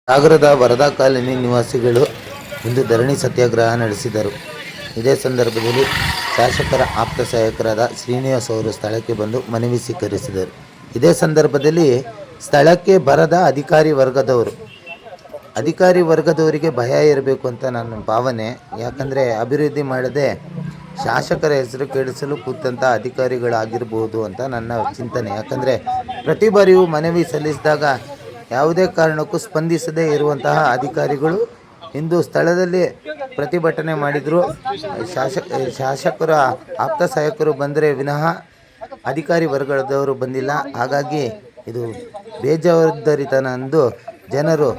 ಸಾಗರದ ವರದಾ ಕಾಲನಿ ನಿವಾಸಿಗಳು ಇಂದು ಧರಣಿ ಸತ್ಯಾಗ್ರಹ ನಡೆಸಿದರು. ಇದೇ ಸಂದರ್ಭದಲ್ಲಿ ಶಾಸಕರ ಆಪ್ತ ಸಹಾಯಕರಾದ ಶ್ರೀನಿವಾಸ್ ಅವರು ಸ್ಥಳಕ್ಕೆ ಬಂದು ಮನವಿ ಸ್ವೀಕರಿಸಿದರು. ಇದೇ ಸಂದರ್ಭದಲ್ಲಿ ಸ್ಥಳಕ್ಕೆ ಬರದ ಅಧಿಕಾರಿ ವರ್ಗದವರಿಗೆ ಭಯ ಇರಬೇಕು ಅಂತ ನನ್ನ ಭಾವನೆ. ಯಾಕಂದರೆ ಅಭಿವೃದ್ಧಿ ಮಾಡದೆ ಶಾಸಕರ ಹೆಸರು ಕೆಡಿಸಲು ಕೂತಂಥ ಅಧಿಕಾರಿಗಳಾಗಿರ್ಬೋದು ಅಂತ ನನ್ನ ಚಿಂತನೆ. ಯಾಕಂದರೆ ಪ್ರತಿ ಬಾರಿಯೂ ಮನವಿ ಸಲ್ಲಿಸಿದಾಗ ಯಾವುದೇ ಕಾರಣಕ್ಕೂ ಸ್ಪಂದಿಸದೇ ಇರುವಂತಹ ಅಧಿಕಾರಿಗಳು ಇಂದು ಸ್ಥಳದಲ್ಲಿ ಪ್ರತಿಭಟನೆ ಮಾಡಿದರು. ಶಾಸಕರ ಆಪ್ತ ಸಹಾಯಕರು ಬಂದರೆ ವಿನಃ ಅಧಿಕಾರಿ ವರ್ಗದವರು ಬಂದಿಲ್ಲ. ಹಾಗಾಗಿ ಇದು ಬೇಜವಾಬ್ದಾರಿತನ ಎಂದು ಜನರು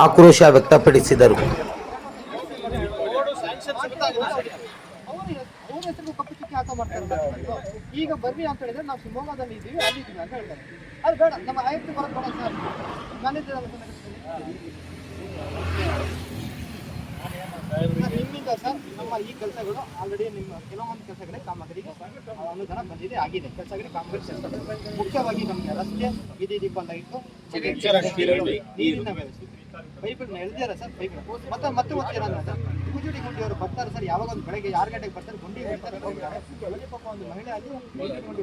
ಆಕ್ರೋಶ ವ್ಯಕ್ತಪಡಿಸಿದರು. ಈಗ ಬರ್ರಿ ಅಂತ ಹೇಳಿದ್ರೆ ನಾವು ಶಿವಮೊಗ್ಗದಲ್ಲಿ ಇದ್ದೀವಿ, ಅಲ್ಲಿದ್ದೀವಿ ಅಂತ ಹೇಳ್ತಾರೆ. ಅದು ಬೇಡ, ನಮ್ಮ ಆಯುಕ್ತ ಬರೋದು ಬೇಡ ಸರ್. ನಿಮ್ಮಿಂದ ಸರ್ ನಮ್ಮ ಈ ಕೆಲಸಗಳು ಆಲ್ರೆಡಿ ನಿಮ್ಮ ಕೆಲವೊಂದು ಕೆಲಸಗಳೇ ಕಾಮಗಾರಿಗೆ ಅನುದಾನ ಬಂದಿದೆ, ಆಗಿದೆ. ಕೆಲಸಗಳಿಗೆ ಕಾಮಗಾರಿ ಸೇರ್ತಾರೆ. ಮುಖ್ಯವಾಗಿ ನಮಗೆ ರಸ್ತೆ, ಬೀದಿ ದೀಪ ಲೈಟು, ನೀರಿನ ವ್ಯವಸ್ಥೆ, ಪೈಪ್ಗಳನ್ನ ಎಳ್ದಿದ್ದಾರೆ ಸರ್. ಪೈಪ್ಗಳು ಮತ್ತೆ ಏನಂದ್ರೆ ಸರ್, ಪೂಜುಡಿ ಗುಂಡಿಯವರು ಬರ್ತಾರೆ ಸರ್. ಯಾವಾಗ ಒಂದು ಬೆಳಗ್ಗೆ 6 ಗಂಟೆಗೆ ಬರ್ತಾರೆ, ಗುಂಡಿ ಹೊಡ್ತಾರೆ, ಹೋಗ್ತಾರೆ. ಪಾಪ ಒಂದು ಮಹಿಳೆ ಅಲ್ಲಿ ಗುಂಡಿ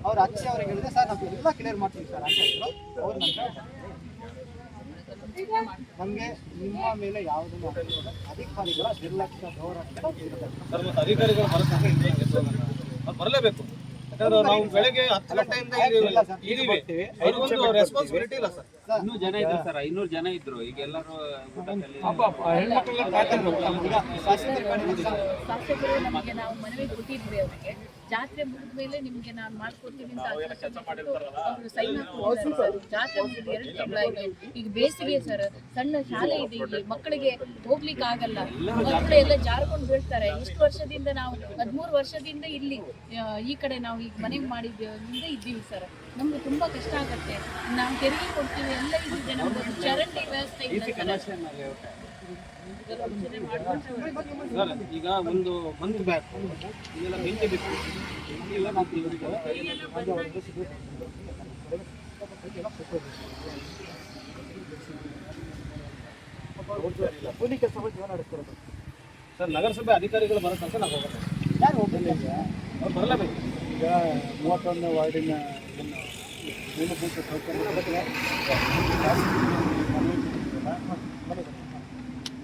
ಅವ್ರ ಅಚ್ಚಿ ಅವ್ರಿಗೆ ಹೇಳಿದೆ ಸರ್, ನಾವು ಎಲ್ಲ ಕ್ಲಿಯರ್ ಮಾಡ್ತೀವಿ ಸರ್ ಅಂತ ಹೇಳಿದ್ರು. ಅವ್ರು ನಮಗೆ ನಿಮ್ಮ ಮೇಲೆ ಯಾವುದನ್ನು ಅಧಿಕಾರಿಗಳ ನಿರ್ಲಕ್ಷ್ಯ ಅಧಿಕಾರಿಗಳು ಬರಲೇಬೇಕು. ಯಾಕಂದ್ರೆ ನಾವು ಬೆಳಗ್ಗೆ 10 ಗಂಟೆಯಿಂದ ರೆಸ್ಪಾನ್ಸಿಬಿಲಿಟಿ ಇಲ್ಲ ಸರ್. ಇನ್ನೂ ಜನ ಇದ್ರು ಸರ್, 500 ಜನ ಇದ್ರು. ಈಗ ಎಲ್ಲರೂ ಶಾಸಕರು ನಮಗೆ ನಾವು ಮನವಿ ಕೊಟ್ಟಿದ್ವಿ ಅವರಿಗೆ. ಜಾತ್ರೆ ಮುಗಿದ ಮೇಲೆ ನಿಮ್ಗೆ ನಾನು ಮಾಡ್ಕೊಡ್ತೀನಿ ಅಂತ ಅವರು ಸೈನ್ ಹಾಕಿದ್ದಾರೆ. ಜಾತ್ರೆ ಮುಗಿದ 2 ತಿಂಗಳಾಗಿದೆ. ಈಗ ಬೇಸಿಗೆ ಸರ್, ಸಣ್ಣ ಶಾಲೆ ಇದೆ, ಇಲ್ಲಿ ಮಕ್ಕಳಿಗೆ ಹೋಗ್ಲಿಕ್ಕೆ ಆಗಲ್ಲ. ಮಕ್ಕಳು ಎಲ್ಲ ಜಾರ್ಕೊಂಡು ಬೀಳ್ತಾರೆ. ಇಷ್ಟು ವರ್ಷದಿಂದ ನಾವು 13 ವರ್ಷದಿಂದ ಇಲ್ಲಿ ಈ ಕಡೆ ನಾವು ಈಗ ಮನೆ ಮಾಡಿದ್ದಿಂದ ಇದ್ದೀವಿ ಸರ್. ನಮ್ಗೆ ತುಂಬಾ ಕಷ್ಟ ಆಗತ್ತೆ. ನಾವು ತೆರಿಗೆ ಕೊಡ್ತೀವಿ, ಎಲ್ಲ ಇದಿದೆ. ನಮ್ದು ಚರಂಡಿ ವ್ಯವಸ್ಥೆ ಇಲ್ಲ ಈಗ ಒಂದು ಮಂತ್ ಬ್ಯಾಕ್ ಇದೆಲ್ಲ ಬೆಂಕಿ ಬಿತ್ತು. ಎಲ್ಲ ಕೂಲಿ ಕೆಲಸ ಜೀವನ ನಡೆಸ್ತಾರೆ ಸರ್. ನಗರಸಭೆ ಅಧಿಕಾರಿಗಳು ಬರೋ ತನಕ ನಾವು ಹೋಗೋದು. ಯಾರು ಹೋಗ್ತಿಲ್ಲ, ಅವ್ರು ಬರಲೇಬೇಕು. ಈಗ 31ನೇ ವಾರ್ಡಿನ ಮೂಲಭೂತ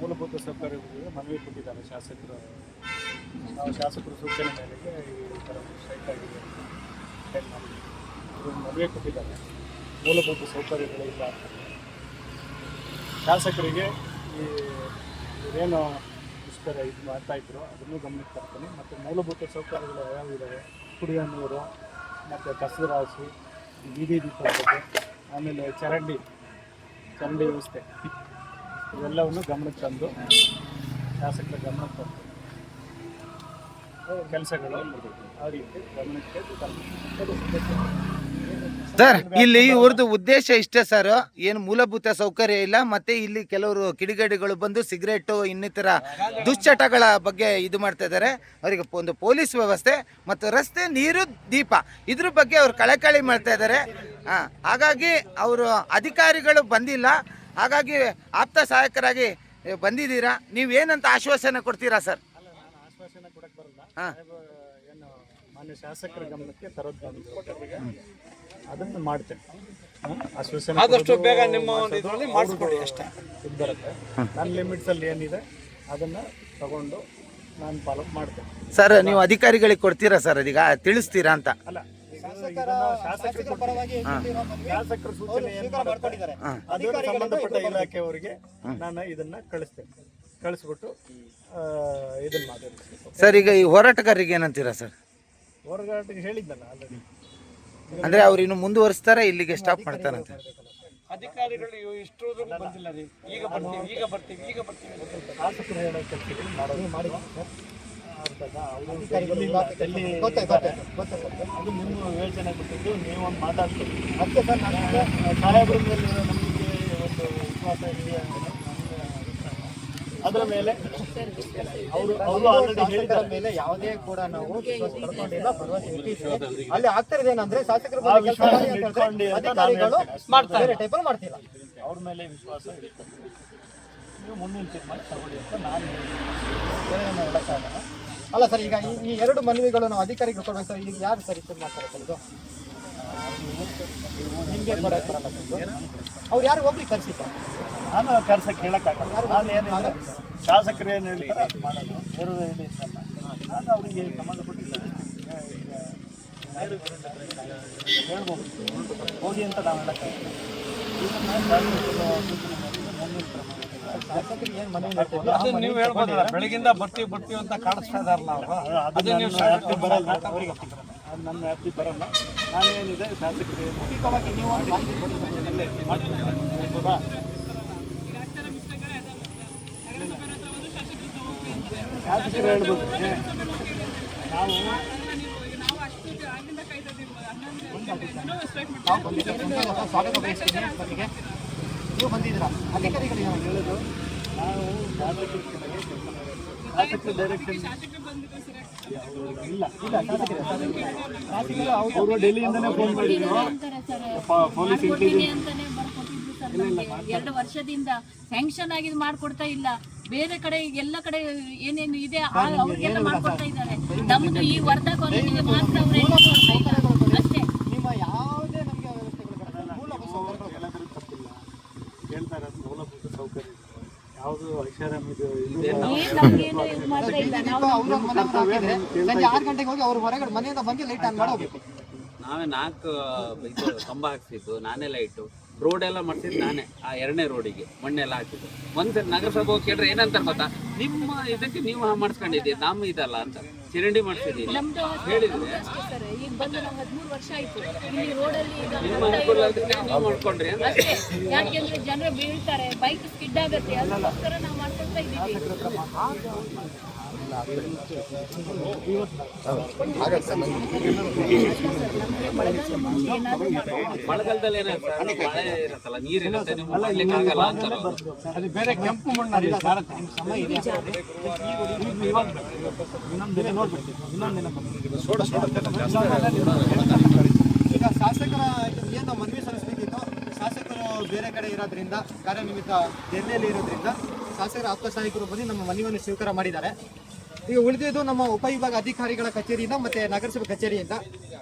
ಮೂಲಭೂತ ಸೌಕರ್ಯಗಳಿಗೆ ಮನವಿ ಕೊಟ್ಟಿದ್ದಾರೆ ಶಾಸಕರು. ಶಾಸಕರ ಸೂಚನೆ ಮೇರೆಗೆ ಈ ಥರ ಸ್ಟ್ರೈಕ್ ಆಗಿದೆ, ಮನವಿ ಕೊಟ್ಟಿದ್ದಾರೆ. ಮೂಲಭೂತ ಸೌಕರ್ಯಗಳಿಲ್ಲ ಶಾಸಕರಿಗೆ. ಇದೇನು ಇಷ್ಟರ ಇದು ಮಾಡ್ತಾಯಿದ್ರು ಅದನ್ನು ಗಮನಕ್ಕೆ ತರ್ತೀನಿ. ಮತ್ತು ಮೂಲಭೂತ ಸೌಕರ್ಯಗಳು ಯಾವ್ಯಾವ ಇದ್ದಾವೆ, ಕುಡಿಯೋ ನೀರು ಮತ್ತು ಕಸದ ರಾಶಿ, ಬೀದಿ ದೀಪ ಬಗ್ಗೆ, ಆಮೇಲೆ ಚರಂಡಿ ವ್ಯವಸ್ಥೆ, ಇವೆಲ್ಲವನ್ನು ಗಮನಕ್ಕೆ ತಂದು ಶಾಸಕರ ಗಮನಕ್ಕೆ ತಂದು ಕೆಲಸಗಳು ಆ ರೀತಿ ಗಮನಕ್ಕೆ ತಂದು. ಸರ್, ಇಲ್ಲಿ ಇವ್ರದ್ದು ಉದ್ದೇಶ ಇಷ್ಟೇ ಸರ್. ಏನು ಮೂಲಭೂತ ಸೌಕರ್ಯ ಇಲ್ಲ, ಮತ್ತೆ ಇಲ್ಲಿ ಕೆಲವರು ಕಿಡಿಗೇಡಿಗಳು ಬಂದು ಸಿಗರೇಟು ಇನ್ನಿತರ ದುಶ್ಚಟಗಳ ಬಗ್ಗೆ ಇದು ಮಾಡ್ತಾ ಇದ್ದಾರೆ. ಅವರಿಗೆ ಒಂದು ಪೊಲೀಸ್ ವ್ಯವಸ್ಥೆ ಮತ್ತು ರಸ್ತೆ, ನೀರು, ದೀಪ ಇದ್ರ ಬಗ್ಗೆ ಅವ್ರು ಕಳಕಳಿ ಮಾಡ್ತಾ ಇದ್ದಾರೆ. ಹಾಗಾಗಿ ಅವರು ಅಧಿಕಾರಿಗಳು ಬಂದಿಲ್ಲ. ಹಾಗಾಗಿ ಆಪ್ತ ಸಹಾಯಕರಾಗಿ ಬಂದಿದ್ದೀರಾ, ನೀವೇನಂತ ಆಶ್ವಾಸನೆ ಕೊಡ್ತೀರಾ ಸರ್? ಆಶ್ವಾಸನೆ ಕೊಡಕ್ಕೆ ಬರಲ್ಲ. ಏನು ಮಾನ್ಯ ಶಾಸಕರ ಗಮನಕ್ಕೆ ತರೋದು ಅದನ್ನು ಮಾಡ್ತೇನೆ. ಆದಷ್ಟು ಬೇಗ ನಿಮ್ಮ ಇದರಲ್ಲಿ ಮಾಡಿಸ್ಕೊಡಿ ಅಷ್ಟೇ. ಇದು ಬರುತ್ತೆ. ನನ್ನ ಲಿಮಿಟ್ಸಲ್ಲಿ ಏನಿದೆ ಅದನ್ನು ತಗೊಂಡು ನಾನು ಫಾಲೋ ಮಾಡ್ತೇನೆ ಸರ್. ನೀವು ಅಧಿಕಾರಿಗಳಿಗೆ ಕೊಡ್ತೀರಾ ಸರ್, ಅದೀಗ ತಿಳಿಸ್ತೀರಾ ಅಂತ? ಅಲ್ಲ, ಶಾಸಕರ ಸೂಚನೆ ಅದಕ್ಕೆ ಸಂಬಂಧಪಟ್ಟ ಇಲಾಖೆಯವರಿಗೆ ನಾನು ಇದನ್ನ ಕಳಿಸ್ಬಿಟ್ಟು ಇದನ್ನ ಮಾತಾಡ್ತೀನಿ ಸರ್. ಈಗ ಈ ಹೋರಾಟಗಾರರಿಗೆ ಏನಂತೀರಾ ಸರ್? ಹೋರಾಟಕ್ಕೆ ಹೇಳಿದ್ದಲ್ಲ ಆಲ್ರೆಡಿ. ಅಂದ್ರೆ ಅವ್ರು ಇನ್ನು ಮುಂದುವರಿಸ್ತಾರೆ, ಇಲ್ಲಿಗೆ ಸ್ಟಾಪ್ ಮಾಡ್ತಾರಂತೆ ಅಧಿಕಾರಿಗಳು. ಇಷ್ಟೊಂದು ಬಂದಿಲ್ಲ ರೀ, ಈಗ ಬರ್ತೀವಿ ಶಾಸಕರು ಹೇಳೋ ಕೆಲಸಗಳು ಮಾಡೋದು ಅದು ನಿಮ್ಮ ಯೋಚನೆ ಕೊಟ್ಟಿದ್ದು ನೀವು ಒಂದು ಮಾತಾಡ್ತೀವಿ. ಮತ್ತೆ ಸರ್, ಸಾಹೇಬ್ರ ಮೇಲೆ ನಮಗೆ ಒಂದು ವಿಶ್ವಾಸ ಇದೆಯಾ? ಅದರ ಮೇಲೆ ಅವರು ಆಲ್ರೆಡಿ ಹೇಳಿದ್ದಾರೆ ಮೇಲೆ ಯಾವುದೇ ಕೂಡ ನಾವು ವಿಶ್ವಾಸ ಕಳ್ಕೊಂಡಿಲ್ಲ, ಭರವಸೆ ಇಟ್ಟಿದ್ದೀವಿ. ಅಲ್ಲಿ ಆಗ್ತಿರೋದು ಏನಂದ್ರೆ ಶಾಸಕರ ಬಗ್ಗೆ ಕೆಲಸ ಮಾಡಿ ಅಂತ ಹೇಳಿದ್ರೆ ಅಧಿಕಾರಿಗಳು ಬೇರೆ ಟೈಪಲ್ಲಿ ಮಾಡ್ತಿಲ್ಲ. ಅವ್ರ ಮೇಲೆ ವಿಶ್ವಾಸ ಇರುತ್ತೆ. ನೀವು ಮುಂದಿನ ತೀರ್ಮಾನ ತಗೊಳ್ಳಿ ಅಂತ ನಾನು ಬೇರೆ ಏನು ಹೇಳಕ್ಕಾಗಲ್ಲ. ಅಲ್ಲ ಸರ್, ಈಗ ಈ ಎರಡು ಮನವಿಗಳು ನಾವು ಅಧಿಕಾರಿಗಳು ಕೊಡ್ಬೇಕು ಸರ್. ಈಗ ಯಾರು ಸರ್ ಇದು ಮಾಡ್ತಾರೆ ಸರ್? ಇದು ನಿಮಗೆ ಕೊಡಕ್ಕೆ ಬರಲ್ಲ ಸರ್ ಇದು. ಅವ್ರು ಯಾರು ಹೋಗ್ಲಿಕ್ಕೆ ಕರ್ಸಿ ಸರ್? ನಾನು ಕರ್ಸಕ್ಕೆ ಹೇಳಕ್ಕಾಗಲ್ಲ. ನಾನು ಏನು ಶಾಸಕರು ಏನು ಹೇಳ್ತಾರೆ ಅದು ಮಾಡೋದು, ಬೇರೆ ಏನು ಇಷ್ಟಲ್ಲ. ನಾನು ಅವರಿಗೆ ಸಂಬಂಧಪಟ್ಟಿಲ್ಲ ಹೇಳ್ಬೋದು, ಹೋಗಿ ಅಂತ ನಾವು ಹೇಳಕ್ಕಾಗಲ್ಲ. ಶಾಸಕರಿಗೆ ಏನು ಮನವಿ ನೀವು ಹೇಳ್ಬೋದಲ್ಲ, ಬೆಳಗಿಂದ ಬರ್ತೀವಿ ಅಂತ ಕಾಣಿಸ್ತಾ ಇದಾರಲ್ಲ ಅವರು, ಅದನ್ನ ವ್ಯಾಪ್ತಿ ಬರಲ್ಲ, ಅವರಿಗೆ ಅದು ನನ್ನ ವ್ಯಾಪ್ತಿ ಬರಲ್ಲ. ನಾನೇನಿದೆ ಶಾಸಕರಿಗೆ ಮೌಖಿಕವಾಗಿ ನೀವು ಒಂದು ಮಾಹಿತಿ ಕೊಡಿ ಸರ್. ಹೌದಾ? ಶಾಸಕರು ಹೇಳ್ಬೋದು ನಾವು ನಾವು ಬಂದಿದ್ದೀವಿ, ಸ್ವಾಗತ ಬಯಸ್ತೀನಿ ನಮಗೆ. ನೀವು ಬಂದಿದ್ದೀರಾ? ಅಧಿಕಾರಿಗಳು ಏನು ಹೇಳೋದು, ನಾವು ಶಾಸಕರ ಡೈರೆಕ್ಷನ್ ಇಲ್ಲ ಅವರು ಡೆಲ್ಲಿಯಿಂದನೇ ಫೋನ್ ಮಾಡಿದ್ರು. ಪೊಲೀಸ್ ಮಾಡ್ಕೊಡ್ತೀನಿ ಅಂತಾನೆ ಬರ್ಕೊಟ್ಟಿದ್ರು ಸರ್ ನಮ್ಗೆ. 2 ವರ್ಷದಿಂದ ಸ್ಯಾಂಕ್ಷನ್ ಆಗಿದ್ ಮಾಡ್ಕೊಡ್ತಾ ಇಲ್ಲ. ಬೇರೆ ಕಡೆ ಎಲ್ಲ ಕಡೆ ಏನೇನು ಇದೆ ಅವ್ರಿಗೆಲ್ಲ ಮಾಡ್ಕೊಡ್ತಾ ಇದ್ದಾರೆ. ನಮ್ದು ಈ ವರ್ಧಾ ಕಾಲೇಜಿಗೆ ಮಾತ್ರ ಅವ್ರು ಅಷ್ಟೇ. ನಿಮ್ಮ ಯಾವುದೇ ನಮಗೆ ವ್ಯವಸ್ಥೆಗಳು ಮೂಲಭೂತ ಸೌಕರ್ಯಗಳು ಎಲ್ಲಾದ್ರೂ ತಪ್ಪಿಲ್ಲ. ಹೇಳ್ತಾ ಇರೋದು ಮೂಲಭೂತ ಸೌಕರ್ಯ ಯಾವುದು ಐಷಾರಾಮಿ ಇದು ನಮ್ಗೇನು ಇದು ಮಾಡ್ತಾ ಇಲ್ಲ. ನಾವು ಅವ್ರ ಮನೆ ಹಾಕಿದ್ರೆ ಸಂಜೆ 6 ಗಂಟೆಗೆ ಹೋಗಿ ಅವ್ರ ಹೊರಗಡೆ ಮನೆಯಿಂದ ಬಂದು ಲೈಟ್ ಆನ್ ಮಾಡಿ ಹೋಗ್ಬೇಕು. ನಾವೇ 4 ಇದು ಕಂಬ ಹಾಕ್ಸಿದ್ದು ನಾನೇ, ಲೈಟು ರೋಡ್ ಎಲ್ಲ ಮಾಡ್ಸಿದ್ದು ನಾನೇ. ಆ 2ನೇ ರೋಡಿಗೆ ಮಣ್ಣೆಲ್ಲ ಹಾಕಿದ್ದು. ಒಂದ್ಸರಿ ನಗರಸಭೆ ಹೋಗಿ ಕೇಳಿದ್ರೆ ಏನಂತಾರೆ ಗೊತ್ತಾ, ನಿಮ್ಮ ಇದಕ್ಕೆ ನೀವು ಮಾಡ್ಸ್ಕೊಂಡಿದ್ದೀರಿ, ನಮ್ಮ ಇದಲ್ಲ ಅಂತ ಚರಂಡಿ ಮಾಡ್ಸಿದ್ದೀರಿ ನಮ್ದು ಹೇಳಿದ್ರೆ ಅಷ್ಟೇ ಸರ್. ಈಗ ಬಂದು ನಾವು 13 ವರ್ಷ ಆಯ್ತು ಇಲ್ಲಿ ರೋಡಲ್ಲಿ. ಈಗ ನಿಮ್ಮ ಅನುಕೂಲ ಅದಕ್ಕೆ ನೀವು ಮಾಡ್ಕೊಂಡ್ರಿ ಅಂತ. ಅಷ್ಟೇ. ಯಾಕೆಂದ್ರೆ ಜನರು ಬೀಳ್ತಾರೆ, ಬೈಕ್ ಸ್ಕಿಡ್ ಆಗುತ್ತೆ, ಅದಕ್ಕೋಸ್ಕರ ನಾವು ಮಾಡ್ಕೊಳ್ತಾ ಇದ್ದೀವಿ. ಮಳೆಗಾಲದಲ್ಲಿ ಏನಾಗುತ್ತೆ ಸರ್, ಮಳೆ ಇರುತ್ತಲ್ಲ, ನೀರಿರುತ್ತೆ, ನೀವು ಮಾಡ್ಲಿಕ್ಕೆ ಆಗಲ್ಲ ಅಂತಾರೆ ಅವ್ರು. ಅದು ಬೇರೆ ಕೆಂಪು ಮಣ್ಣು ನಿಮ್ಮ ಸಮಯ ಇದೆ. ಇನ್ನೊಂದು ದಿನ ನೋಡ್ಬಿಡ್ತೀವಿ, ಇನ್ನೊಂದು ದಿನ ಈಗ ಶಾಸಕರ ಏನು ಮನವಿ ಸಲ್ಲಿಸಬೇಕಿತ್ತು, ಶಾಸಕರು ಬೇರೆ ಕಡೆ ಇರೋದ್ರಿಂದ ಕಾರ್ಯನಿಮಿತ್ತ ದೆಹಲಿಯಲ್ಲಿ ಇರೋದ್ರಿಂದ ಶಾಸಕರ ಆಪ್ತ ಸಹಾಯಕರು ಬಂದು ನಮ್ಮ ಮನವಿಯನ್ನು ಸ್ವೀಕಾರ ಮಾಡಿದ್ದಾರೆ. ಈಗ ಉಳಿದಿದ್ದು ನಮ್ಮ ಉಪವಿಭಾಗ ಅಧಿಕಾರಿಗಳ ಕಚೇರಿಯಿಂದ ಮತ್ತೆ ನಗರಸಭೆ ಕಚೇರಿಯಿಂದ.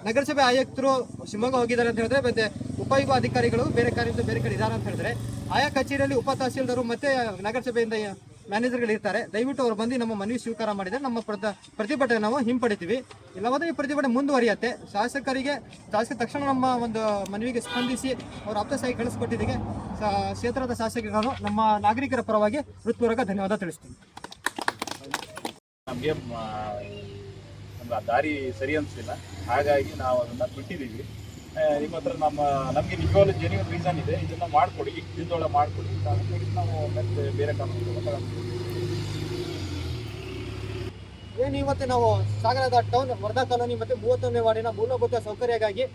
ನಗರಸಭೆ ಆಯುಕ್ತರು ಶಿವಮೊಗ್ಗ ಹೋಗಿದ್ದಾರೆ ಅಂತ ಹೇಳಿದ್ರೆ, ಮತ್ತೆ ಉಪವಿಭಾಗ ಅಧಿಕಾರಿಗಳು ಬೇರೆ ಕಾರ್ಯದಿಂದ ಬೇರೆ ಕಡೆ ಇದ್ದಾರೆ ಅಂತ ಹೇಳಿದ್ರೆ, ಆಯಾ ಕಚೇರಿಯಲ್ಲಿ ಉಪ ತಹಸೀಲ್ದಾರು ಮತ್ತೆ ನಗರಸಭೆಯಿಂದ ಮ್ಯಾನೇಜರ್ಗಳು ಇರ್ತಾರೆ. ದಯವಿಟ್ಟು ಅವರು ಬಂದು ನಮ್ಮ ಮನವಿ ಸ್ವೀಕಾರ ಮಾಡಿದರೆ ನಮ್ಮ ಪ್ರತಿಭಟನೆ ನಾವು ಹಿಂಪಡಿತೀವಿ. ಇಲ್ಲವಾದ್ರೆ ಈ ಪ್ರತಿಭಟನೆ ಮುಂದುವರಿಯುತ್ತೆ. ಶಾಸಕರಿಗೆ ತಕ್ಷಣ ನಮ್ಮ ಒಂದು ಮನವಿಗೆ ಸ್ಪಂದಿಸಿ ಅವ್ರ ಆಪ್ತ ಸಹಾಯ ಕಳಿಸ್ಕೊಟ್ಟಿದ್ದಕ್ಕೆ ಕ್ಷೇತ್ರದ ಶಾಸಕರಿಗೆ ನಾನು ನಮ್ಮ ನಾಗರಿಕರ ಪರವಾಗಿ ಹೃತ್ಪೂರ್ವಕ ಧನ್ಯವಾದ ತಿಳಿಸ್ತೀನಿ. ನಮಗೆ ನಮ್ಗೆ ಆ ದಾರಿ ಸರಿ ಅನಿಸ್ತಿಲ್ಲ, ಹಾಗಾಗಿ ನಾವು ಅದನ್ನು ಬಿಟ್ಟಿದ್ದೀವಿ. ನಿಮ್ಮ ಹತ್ರ ನಮಗೆ ನಿಜವಾಗ್ಲೂ ಜೆನ್ಯೂನ್ ರೀಸನ್ ಇದೆ, ಇದನ್ನು ಮಾಡಿಕೊಡಿ, ದಿನದೊಳಗೆ ಮಾಡಿಕೊಡಿ ಅಂತ ಹೇಳಿ ನಾವು ಮತ್ತೆ ಬೇರೆ ಕಾನೂನು ಏನು ಇವತ್ತು ನಾವು ಸಾಗರದ ಟೌನ್ ವರ್ಧಾ ಕಾಲೋನಿ ಮತ್ತು 31ನೇ ವಾರ್ಡಿನ ಮೂಲಭೂತ ಸೌಕರ್ಯಕ್ಕಾಗಿ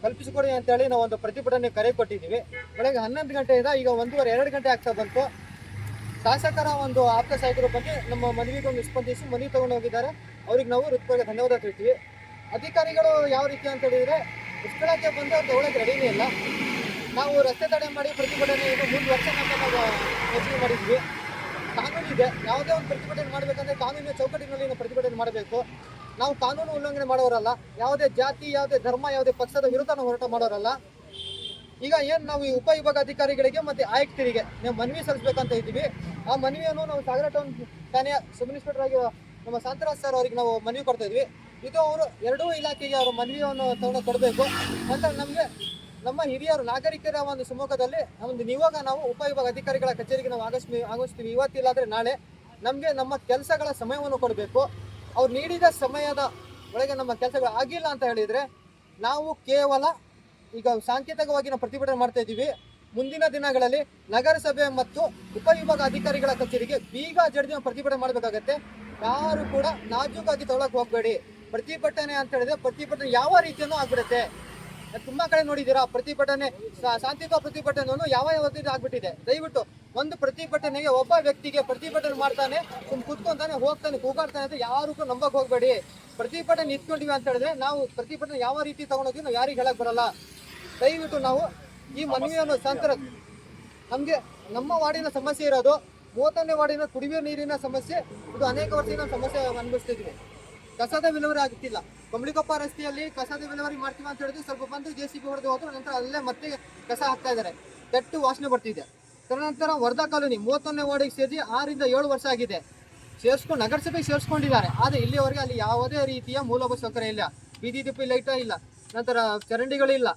ಕಲ್ಪಿಸಿಕೊಡಿ ಅಂತೇಳಿ ನಾವು ಒಂದು ಪ್ರತಿಭಟನೆ ಕರೆ ಕೊಟ್ಟಿದ್ದೀವಿ. ಬೆಳಗ್ಗೆ 11 ಗಂಟೆಯಿಂದ ಈಗ 1:30-2 ಗಂಟೆ ಆಗ್ತಾ ಬಂತು. ಶಾಸಕರ ಒಂದು ಆಪ್ತ ಸಹಾಯಕರು ಬಗ್ಗೆ ನಮ್ಮ ಮನವಿಗೊಂದು ಸ್ಪಂದಿಸಿ ಮನವಿ ತಗೊಂಡು ಹೋಗಿದ್ದಾರೆ. ಅವ್ರಿಗೆ ನಾವು ಹೃತ್ಪೂರ್ವಕ ಧನ್ಯವಾದ ತಿಳಿಸ್ತೀವಿ. ಅಧಿಕಾರಿಗಳು ಯಾವ ರೀತಿ ಅಂತ ಹೇಳಿದರೆ, ಇಷ್ಟಕ್ಕೆ ಬಂದು ಅವ್ರು ತಗೊಳ್ಳೋಕೆ ರೆಡಿನೇ ಇಲ್ಲ. ನಾವು ರಸ್ತೆ ತಡೆ ಮಾಡಿ ಪ್ರತಿಭಟನೆ ಮುಂದುವರ್ಸೋಣ ನಾವು ಯೋಚನೆ ಮಾಡಿದ್ವಿ. ಕಾನೂನು ಇದೆ, ಯಾವುದೇ ಒಂದು ಪ್ರತಿಭಟನೆ ಮಾಡಬೇಕಂದ್ರೆ ಕಾನೂನಿನ ಚೌಕಟ್ಟಿನಲ್ಲಿ ನಾವು ಪ್ರತಿಭಟನೆ ಮಾಡಬೇಕು. ನಾವು ಕಾನೂನು ಉಲ್ಲಂಘನೆ ಮಾಡೋರಲ್ಲ, ಯಾವುದೇ ಜಾತಿ, ಯಾವುದೇ ಧರ್ಮ, ಯಾವುದೇ ಪಕ್ಷದ ವಿರುದ್ಧ ನಾವು ಹೋರಾಟ ಮಾಡೋರಲ್ಲ. ಈಗ ಏನು ನಾವು ಈ ಉಪವಿಭಾಗ ಅಧಿಕಾರಿಗಳಿಗೆ ಮತ್ತು ಆಯುಕ್ತರಿಗೆ ನಾವು ಮನವಿ ಸಲ್ಲಿಸಬೇಕಂತ ಇದ್ದೀವಿ. ಆ ಮನವಿಯನ್ನು ನಾವು ಸಾಗರ ಟೌನ್ ಠಾಣೆಯ ಸಬ್ ಇನ್ಸ್ಪೆಕ್ಟರ್ ಆಗಿ ನಮ್ಮ ಶಾಂತರಾಜ್ ಸರ್ ಅವರಿಗೆ ನಾವು ಮನವಿ ಕೊಡ್ತಾ ಇದ್ವಿ. ಇದು ಅವರು ಎರಡೂ ಇಲಾಖೆಗೆ ಅವರು ಮನವಿಯನ್ನು ತಗೊಂಡು ಕೊಡಬೇಕು ಅಂತ ನಮಗೆ ನಮ್ಮ ಹಿರಿಯರು ನಾಗರಿಕರ ಒಂದು ಸಮ್ಮುಖದಲ್ಲಿ ಒಂದು ನಿಯೋಗ ನಾವು ಉಪವಿಭಾಗ ಅಧಿಕಾರಿಗಳ ಕಚೇರಿಗೆ ನಾವು ಆಗಮಿಸ್ತೀವಿ. ಇವತ್ತಿಲ್ಲಾದರೆ ನಾಳೆ ನಮಗೆ ನಮ್ಮ ಕೆಲಸಗಳ ಸಮಯವನ್ನು ಕೊಡಬೇಕು. ಅವ್ರು ನೀಡಿದ ಸಮಯದ ಒಳಗೆ ನಮ್ಮ ಕೆಲಸಗಳು ಆಗಿಲ್ಲ ಅಂತ ಹೇಳಿದರೆ ನಾವು ಕೇವಲ ಈಗ ಸಾಂಕೇತಿಕವಾಗಿ ನಾವು ಪ್ರತಿಭಟನೆ ಮಾಡ್ತಾ ಇದ್ದೀವಿ. ಮುಂದಿನ ದಿನಗಳಲ್ಲಿ ನಗರಸಭೆ ಮತ್ತು ಉಪವಿಭಾಗ ಅಧಿಕಾರಿಗಳ ಕಚೇರಿಗೆ ಬೀಗ ಜಡಿದು ನಾವು ಪ್ರತಿಭಟನೆ ಮಾಡಬೇಕಾಗತ್ತೆ. ಯಾರು ಕೂಡ ನಾಜೂಕಾಗಿ ತಗೊಳಕ್ಕೆ ಹೋಗಬೇಡಿ. ಪ್ರತಿಭಟನೆ ಅಂತ ಹೇಳಿದ್ರೆ ಪ್ರತಿಭಟನೆ ಯಾವ ರೀತಿಯೂ ಆಗ್ಬಿಡುತ್ತೆ. ತುಂಬ ಕಡೆ ನೋಡಿದ್ದೀರಾ, ಪ್ರತಿಭಟನೆ ಶಾಂತಿಯುತ ಪ್ರತಿಭಟನೆಯನ್ನು ಯಾವ ರೀತಿ ಆಗ್ಬಿಟ್ಟಿದೆ. ದಯವಿಟ್ಟು ಒಂದು ಪ್ರತಿಭಟನೆಗೆ ಒಬ್ಬ ವ್ಯಕ್ತಿಗೆ ಪ್ರತಿಭಟನೆ ಮಾಡ್ತಾನೆ, ಕುತ್ಕೊಂತಾನೆ, ಹೋಗ್ತಾನೆ, ಕೂಗಾಡ್ತಾನೆ ಅಂತ ಯಾರಿಗೂ ನಂಬಕ್ ಹೋಗ್ಬೇಡಿ. ಪ್ರತಿಭಟನೆ ನಿಂತ್ಕೊಂಡಿವಿ ಅಂತ ಹೇಳಿದ್ರೆ ನಾವು ಪ್ರತಿಭಟನೆ ಯಾವ ರೀತಿ ತಗೊಂಡೋಗಿ ನಾವು ಯಾರಿಗೆ ಹೇಳಕ್ ಬರಲ್ಲ. ದಯವಿಟ್ಟು ನಾವು ಈ ಮನವಿಯನ್ನು ಸಂತರ ನಮ್ಗೆ ನಮ್ಮ ವಾರ್ಡಿನ ಸಮಸ್ಯೆ ಇರೋದು 30ನೇ ವಾರ್ಡಿನ ಕುಡಿಯುವ ನೀರಿನ ಸಮಸ್ಯೆ. ಇದು ಅನೇಕ ವರ್ಷದಿಂದ ಸಮಸ್ಯೆ ಅನುಭವಿಸ್ತಿದ್ವಿ. ಕಸದ ವಿಲೇವಾರಿ ಆಗ್ತಿಲ್ಲ. ಕಂಬಳಿಕೊಪ್ಪ ರಸ್ತೆಯಲ್ಲಿ ಕಸದ ವಿಲೇವಾರಿ ಮಾಡ್ತೀವಿ ಅಂತ ಹೇಳಿದ್ರೆ ಸ್ವಲ್ಪ ಬಂದು JCB ಹೊಡೆದು ಹೋದ್ರು, ನಂತರ ಅಲ್ಲೇ ಮತ್ತೆ ಕಸ ಹಾಕ್ತಾ ಇದ್ದಾರೆ. ಕೆಟ್ಟು ವಾಸನೆ ಬರ್ತಿದೆ. ತದನಂತರ ವರ್ಧಾ ಕಾಲೋನಿ 31ನೇ ವಾರ್ಡಿಗೆ ಸೇರಿ 6 ರಿಂದ 7 ವರ್ಷ ಆಗಿದೆ. ನಗರಸಭೆಗೆ ಸೇರಿಸ್ಕೊಂಡಿದ್ದಾರೆ. ಆದರೆ ಇಲ್ಲಿವರೆಗೆ ಅಲ್ಲಿ ಯಾವುದೇ ರೀತಿಯ ಮೂಲಭೂತ ಸೌಕರ್ಯ ಇಲ್ಲ. ಬೀದಿ ದೀಪ ಲೈಟ್ ಇಲ್ಲ, ನಂತರ ಚರಂಡಿಗಳಿಲ್ಲ,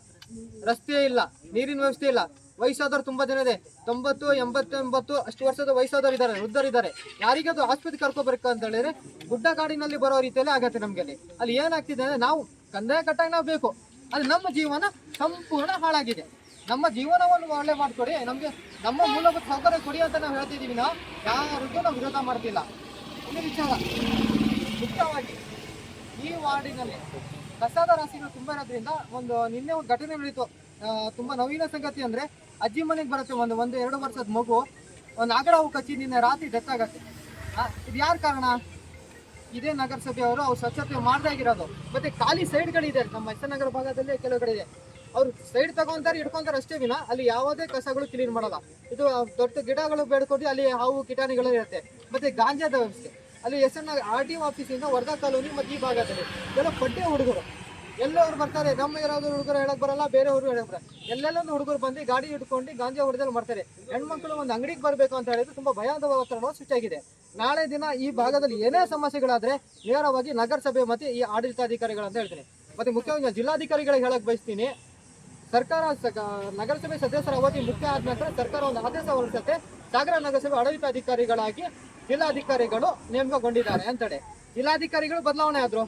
ರಸ್ತೆ ಇಲ್ಲ, ನೀರಿನ ವ್ಯವಸ್ಥೆ ಇಲ್ಲ. ವಯಸ್ಸಾದವ್ರು ತುಂಬಾ ಜನ ಇದೆ. 90, 80, ಅಷ್ಟು ವರ್ಷದ ವಯಸ್ಸಾದವ್ರು ಇದ್ದಾರೆ, ವೃದ್ಧರಿದ್ದಾರೆ. ಯಾರಿಗಾದ್ರು ಆಸ್ಪತ್ರೆ ಕರ್ಕೋಬೇಕು ಅಂತ ಹೇಳಿದ್ರೆ ಗುಡ್ಡಗಾಡಿನಲ್ಲಿ ಬರೋ ರೀತಿಯಲ್ಲಿ ಆಗತ್ತೆ. ನಮ್ಗೆ ಅಲ್ಲಿ ಏನಾಗ್ತಿದೆ ಅಂದ್ರೆ ನಾವು ಕಂದಾಯ ಕಟ್ಟಾಗ ನಾವು ಬೇಕು, ಅದು ನಮ್ಮ ಜೀವನ ಸಂಪೂರ್ಣ ಹಾಳಾಗಿದೆ. ನಮ್ಮ ಜೀವನವನ್ನು ಒಳ್ಳೆ ಮಾಡ್ಕೊಡಿ, ನಮ್ಗೆ ನಮ್ಮ ಮೂಲಭೂತ ಸೌಕರ್ಯ ಕೊಡಿ ಅಂತ ನಾವು ಹೇಳ್ತಿದೀವಿ. ನಾವು ಯಾರಿಗೂ ನಾವು ವಿರೋಧ ಮಾಡ್ತಿಲ್ಲ. ಒಂದು ವಿಚಾರ ಮುಖ್ಯವಾಗಿ ಈ ವಾರ್ಡಿನಲ್ಲಿ ಕಸದ ರಾಶಿಗಳು ತುಂಬಾ ಇರೋದ್ರಿಂದ ನಿನ್ನೆ ಒಂದು ಘಟನೆ ನಡೀತು. ತುಂಬಾ ನೋವಿನ ಸಂಗತಿ ಅಂದ್ರೆ ಅಜ್ಜಿ ಮನೆಗೆ ಬರುತ್ತೆ ಒಂದು 1-2 ವರ್ಷದ ಮಗು, ಒಂದು ಆಗಡಾವು ಕಚ್ಚಿ ನಿನ್ನೆ ರಾತ್ರಿ ಡೆತ್ ಆಗತ್ತೆ. ಇದು ಯಾರ ಕಾರಣ? ಇದೇ ನಗರಸಭೆಯವರು ಅವ್ರು ಸ್ವಚ್ಛತೆ ಮಾಡ್ದಾಗಿರೋದು. ಮತ್ತೆ ಖಾಲಿ ಸೈಡ್ಗಳಿದೆ ನಮ್ಮ ನಗರ ಭಾಗದಲ್ಲಿ ಕೆಲವು ಕಡೆ ಇದೆ. ಅವ್ರು ಸೈಡ್ ತಗೊಂತಾರೆ, ಇಟ್ಕೊಂತಾರೆ ಅಷ್ಟೇ ವಿನ ಅಲ್ಲಿ ಯಾವುದೇ ಕಸಗಳು ಕ್ಲೀನ್ ಮಾಡಲ್ಲ. ಇದು ದೊಡ್ಡ ಗಿಡಗಳು ಬೇಡ್ಕೊಂಡು ಅಲ್ಲಿ ಹಾವು ಕೀಟಾಣಿಗಳು ಇರುತ್ತೆ. ಮತ್ತೆ ಗಾಂಜಾದ ವ್ಯವಸ್ಥೆ ಅಲ್ಲಿ RTO ಆಫೀಸಿಂದ ವರ್ಧಾ ಕಾಲೋನಿ ಮತ್ತು ಈ ಭಾಗದಲ್ಲಿ ಎಲ್ಲ ಪಡ್ಡೆ ಹುಡುಗರು ಎಲ್ಲರೂ ಬರ್ತಾರೆ. ನಮ್ಮ ಯಾರಾದ್ರೂ ಹುಡುಗರು ಹೇಳಕ್ ಬರಲ್ಲ, ಬೇರೆ ಹುಡುಗರು ಹೇಳಕ್ ಬರಲ್ಲ. ಎಲ್ಲೆಲ್ಲೊಂದು ಹುಡುಗರು ಬಂದು ಗಾಡಿ ಇಟ್ಕೊಂಡು ಗಾಂಜಾ ಹೊಡೆದಲ್ಲಿ ಮಾಡ್ತಾರೆ. ಹೆಣ್ಮಕ್ಳು ಒಂದು ಅಂಗಡಿಗೆ ಬರಬೇಕು ಅಂತ ಹೇಳಿದ್ರೆ ತುಂಬಾ ಭಯದ ವಾತಾವರಣ ಸೃಷ್ಟಿಯಾಗಿದೆ. ನಾಳೆ ದಿನ ಈ ಭಾಗದಲ್ಲಿ ಏನೇ ಸಮಸ್ಯೆಗಳಾದ್ರೆ ನೇರವಾಗಿ ನಗರಸಭೆ ಮತ್ತೆ ಈ ಆಡಳಿತಾಧಿಕಾರಿಗಳಂತ ಹೇಳ್ತೀನಿ. ಮತ್ತೆ ಮುಖ್ಯವಾಗಿ ಜಿಲ್ಲಾಧಿಕಾರಿಗಳಿಗೆ ಹೇಳಕ್ ಬಯಸ್ತೀನಿ, ಸರ್ಕಾರ ನಗರಸಭೆ ಸದಸ್ಯರ ಅವಧಿ ಮುಖ್ಯ ಆದ ನಂತರ ಸರ್ಕಾರ ಒಂದು ಆದೇಶ ಹೊರಡಿಸುತ್ತೆ. ಸಾಗರ ನಗರಸಭೆ ಆಡಳಿತಾಧಿಕಾರಿಗಳಾಗಿ ಜಿಲ್ಲಾಧಿಕಾರಿಗಳು ನೇಮಕಗೊಂಡಿದ್ದಾರೆ ಅಂತೇಳಿ. ಜಿಲ್ಲಾಧಿಕಾರಿಗಳು ಬದಲಾವಣೆ ಆದ್ರು,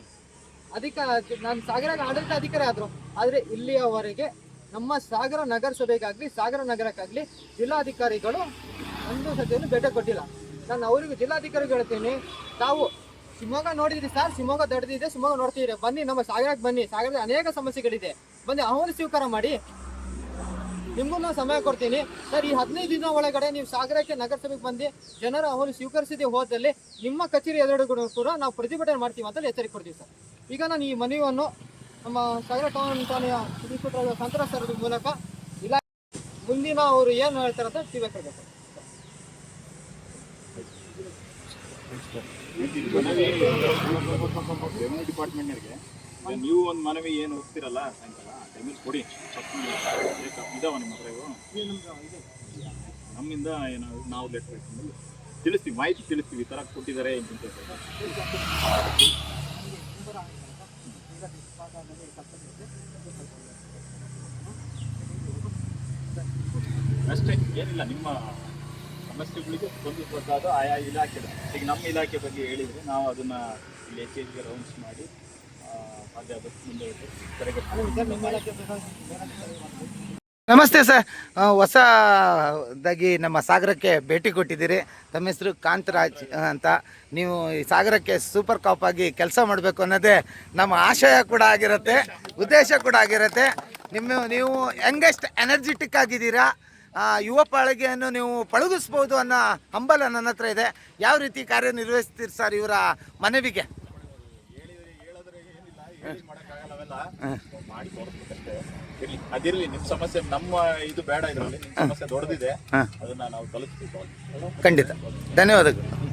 ನಾನು ಸಾಗರ ಆಡಳಿತಾಧಿಕಾರಿ ಆದ್ರು. ಆದ್ರೆ ಇಲ್ಲಿಯವರೆಗೆ ನಮ್ಮ ಸಾಗರ ನಗರಸಭೆಗಾಗ್ಲಿ ಸಾಗರ ನಗರಕ್ಕಾಗ್ಲಿ ಜಿಲ್ಲಾಧಿಕಾರಿಗಳು ಒಂದು ಸತಿಯನ್ನು ಭೇಟಿ ಕೊಟ್ಟಿಲ್ಲ. ನಾನು ಅವರಿಗೂ ಜಿಲ್ಲಾಧಿಕಾರಿಗಳು ಹೇಳ್ತೀನಿ, ತಾವು ಶಿವಮೊಗ್ಗ ನೋಡಿದ್ರಿ ಸರ್, ಶಿವಮೊಗ್ಗ ದೊಡ್ಡದಿದೆ, ಶಿವಮೊಗ್ಗ ನೋಡ್ತಿದ್ರೆ ಬನ್ನಿ, ನಮ್ಮ ಸಾಗರಕ್ಕೆ ಬನ್ನಿ. ಸಾಗರದ ಅನೇಕ ಸಮಸ್ಯೆಗಳಿದೆ, ಬನ್ನಿ ಅಹವಾಲು ಸ್ವೀಕಾರ ಮಾಡಿ. ನಿಮಗೂ ನಾನು ಸಮಯ ಕೊಡ್ತೀನಿ ಸರ್. ಈ 15 ದಿನ ಒಳಗಡೆ ನೀವು ಸಾಗರಕ್ಕೆ ನಗರಸಭೆಗೆ ಬಂದು ಜನರ ಅಹವಾಲು ಸ್ವೀಕರಿಸದೆ ಹೋದಲ್ಲಿ ನಿಮ್ಮ ಕಚೇರಿ ಎದುರುಗಡೆ ಕೂಡ ನಾವು ಪ್ರತಿಭಟನೆ ಮಾಡ್ತೀವಿ ಅಂತ ಎಚ್ಚರಿಕೆ ಕೊಡ್ತೀವಿ ಸರ್. ಈಗ ನಾನು ಈ ಮನವಿಯನ್ನು ನಮ್ಮ ಸಾಗರ ಠಾಣೆಯ ಸಂತ್ರಸ್ತರ ಮೂಲಕ ಇಲ್ಲ ಮುಂದಿನ ಅವರು ಏನು ಹೇಳ್ತಾರೆ ಅಂತ ತಿಳಿಬೇಕು. ರೆವಿನ್ಯೂ ಡಿಪಾರ್ಟ್ಮೆಂಟ್ನವ್ರಿಗೆ ನೀವು ಒಂದು ಮನವಿ ಏನು ಹೋಗ್ತಿರಲ್ಲ ಸಾಯಂಕಾಲ ಟೈಮಿಗೆ ಕೊಡಿ. ಇದಾವ ನಿಮ್ಮ ಹತ್ರ ಇವು ನಮ್ಮಿಂದ ಏನೋ ನಾವು ಲೆಟ್ರ್ ತಿಳಿಸ್ತೀವಿ, ಮಾಹಿತಿ ತಿಳಿಸ್ತೀವಿ, ಈ ಥರ ಕೊಟ್ಟಿದ್ದಾರೆ ಅಂತ. ಅಷ್ಟೇ, ಏನಿಲ್ಲ. ನಿಮ್ಮ ಸಮಸ್ಯೆಗಳಿಗೆ ಸ್ಪಂದಿಸಬೇಕಾದ ಆಯಾ ಇಲಾಖೆ, ಈಗ ನಮ್ಮ ಇಲಾಖೆ ಬಗ್ಗೆ ಹೇಳಿದರೆ ನಾವು ಅದನ್ನು ಇಲ್ಲಿ ಹೆಚ್ಚಿಗೆ ರೌಂಡ್ಸ್ ಮಾಡಿ ಸಾಧ್ಯ ಆದಷ್ಟು ಮುಂದೆ ನಮಸ್ತೆ ಸರ್, ಹೊಸದಾಗಿ ನಮ್ಮ ಸಾಗರಕ್ಕೆ ಭೇಟಿ ಕೊಟ್ಟಿದ್ದೀರಿ. ತಮ್ಮ ಹೆಸರು ಕಾಂತರಾಜ್ ಅಂತ. ನೀವು ಈ ಸಾಗರಕ್ಕೆ ಸೂಪರ್ ಕಾಪ್ ಆಗಿ ಕೆಲಸ ಮಾಡಬೇಕು ಅನ್ನೋದೇ ನಮ್ಮ ಆಶಯ ಕೂಡ ಆಗಿರುತ್ತೆ, ಉದ್ದೇಶ ಕೂಡ ಆಗಿರುತ್ತೆ. ನೀವು ಯಂಗೆಸ್ಟ್ ಎನರ್ಜೆಟಿಕ್ ಆಗಿದ್ದೀರಾ, ಯುವ ಪಳಗೆಯನ್ನು ನೀವು ಪಳಗಿಸ್ಬೋದು ಅನ್ನೋ ಹಂಬಲ ನನ್ನ ಹತ್ರ ಇದೆ. ಯಾವ ರೀತಿ ಕಾರ್ಯನಿರ್ವಹಿಸ್ತೀರಿ ಸರ್ ಇವರ ಮನವಿಗೆ? ಮಾಡಿ ತೋರಿಸ್ಬೇಕಷ್ಟೇ. ಅದಿರಲಿ, ನಿಮ್ಮ ಸಮಸ್ಯೆ ನಮ್ಮ ಇದು ಬೇಡ, ಇದರಲ್ಲಿ ನಿಮ್ಮ ಸಮಸ್ಯೆ ದೊಡ್ಡದಿದೆ, ಅದನ್ನ ನಾವು ತಲುಪಿಸ್ತೀವಿ. ಖಂಡಿತ, ಧನ್ಯವಾದಗಳು.